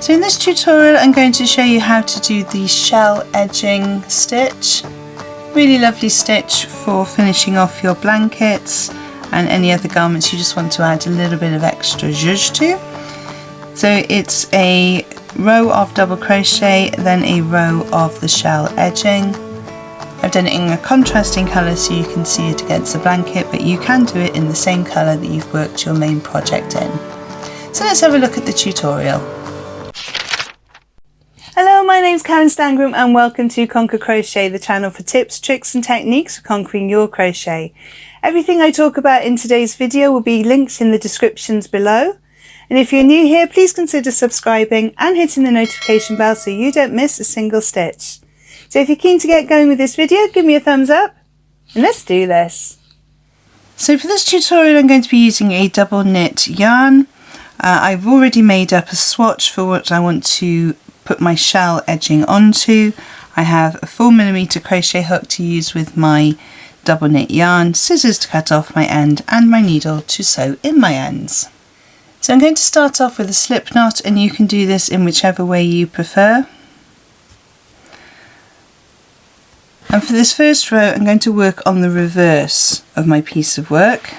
So in this tutorial I'm going to show you how to do the shell edging stitch. Really lovely stitch for finishing off your blankets and any other garments you just want to add a little bit of extra zhuzh to. So it's a row of double crochet, then a row of the shell edging. I've done it in a contrasting colour so you can see it against the blanket, but you can do it in the same colour that you've worked your main project in. So let's have a look at the tutorial. Hello, my name's Karen Stangram and welcome to Conquer Crochet, the channel for tips, tricks and techniques for conquering your crochet. Everything I talk about in today's video will be linked in the descriptions below. And if you're new here, please consider subscribing and hitting the notification bell so you don't miss a single stitch. So if you're keen to get going with this video, give me a thumbs up and let's do this. So for this tutorial I'm going to be using a double knit yarn. I've already made up a swatch for what I want to put my shell edging onto. I have a 4mm crochet hook to use with my double knit yarn, scissors to cut off my end and my needle to sew in my ends. So I'm going to start off with a slip knot, and you can do this in whichever way you prefer. And for this first row I'm going to work on the reverse of my piece of work.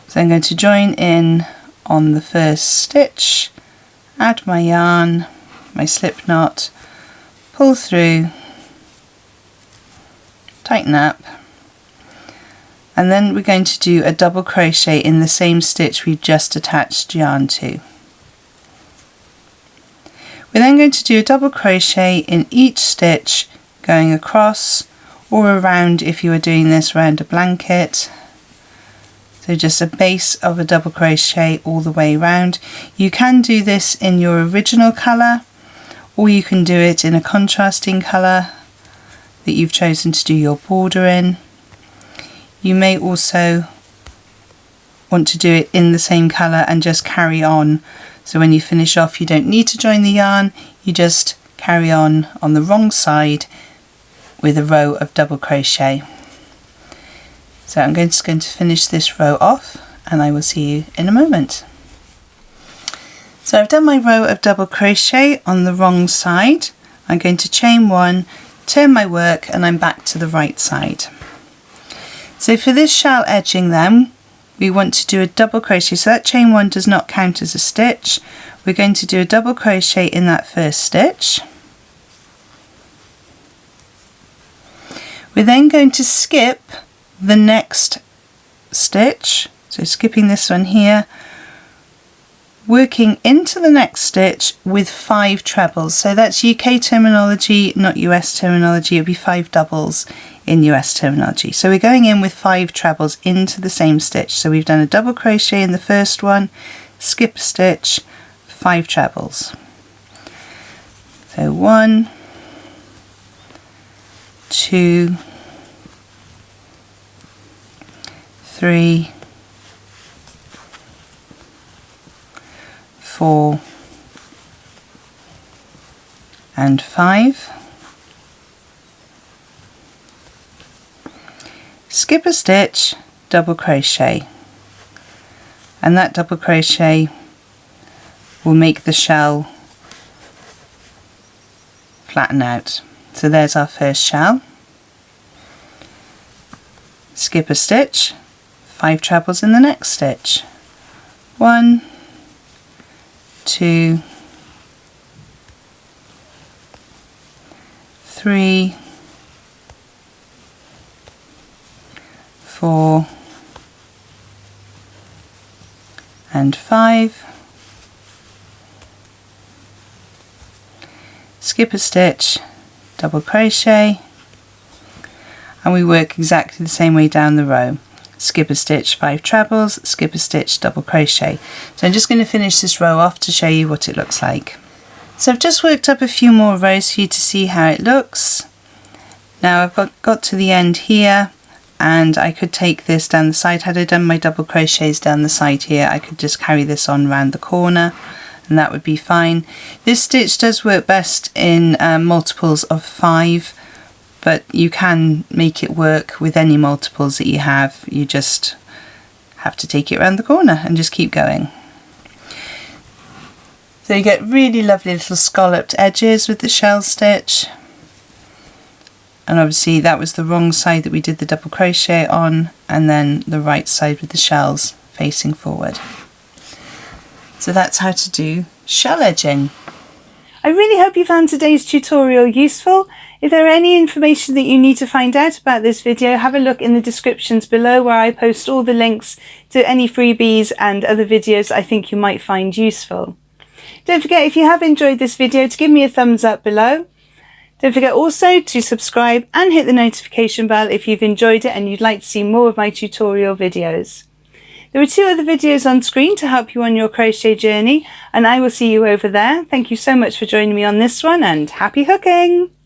So I'm going to join in on the first stitch, add my yarn, my slip knot, pull through, tighten up, and then we're going to do a double crochet in the same stitch we've just attached yarn to. We're then going to do a double crochet in each stitch going across or around if you were doing this around a blanket. So just a base of a double crochet all the way around. You can do this in your original colour, or you can do it in a contrasting colour that you've chosen to do your border in. You may also want to do it in the same colour and just carry on. So when you finish off you don't need to join the yarn, you just carry on the wrong side with a row of double crochet. So I'm just going to finish this row off and I will see you in a moment. So I've done my row of double crochet on the wrong side. I'm going to chain one, turn my work, and I'm back to the right side. So for this shell edging then, we want to do a double crochet. So that chain one does not count as a stitch. We're going to do a double crochet in that first stitch. We're then going to skip the next stitch. So skipping this one here, working into the next stitch with 5 trebles. So that's UK terminology, not US terminology. It'll be 5 doubles in US terminology. So we're going in with 5 trebles into the same stitch. So we've done a double crochet in the first one, skip a stitch, 5 trebles. So 1, 2, 3, 4 and 5. Skip a stitch, double crochet, and that double crochet will make the shell flatten out. So there's our first shell. Skip a stitch, 5 trebles in the next stitch. 1, 2, 3, 4 and 5. Skip a stitch, double crochet, and we work exactly the same way down the row. Skip a stitch, 5 trebles, skip a stitch, double crochet. So I'm just going to finish this row off to show you what it looks like. So I've just worked up a few more rows for you to see how it looks. Now I've got to the end here, and I could take this down the side. Had I done my double crochets down the side here, I could just carry this on round the corner and that would be fine. This stitch does work best in multiples of 5, but you can make it work with any multiples that you have. You just have to take it around the corner and just keep going. So you get really lovely little scalloped edges with the shell stitch. And obviously that was the wrong side that we did the double crochet on, and then the right side with the shells facing forward. So that's how to do shell edging. I really hope you found today's tutorial useful. If there are any information that you need to find out about this video, have a look in the descriptions below where I post all the links to any freebies and other videos I think you might find useful. Don't forget, if you have enjoyed this video, to give me a thumbs up below. Don't forget also to subscribe and hit the notification bell if you've enjoyed it and you'd like to see more of my tutorial videos. There are 2 other videos on screen to help you on your crochet journey, and I will see you over there. Thank you so much for joining me on this one, and happy hooking!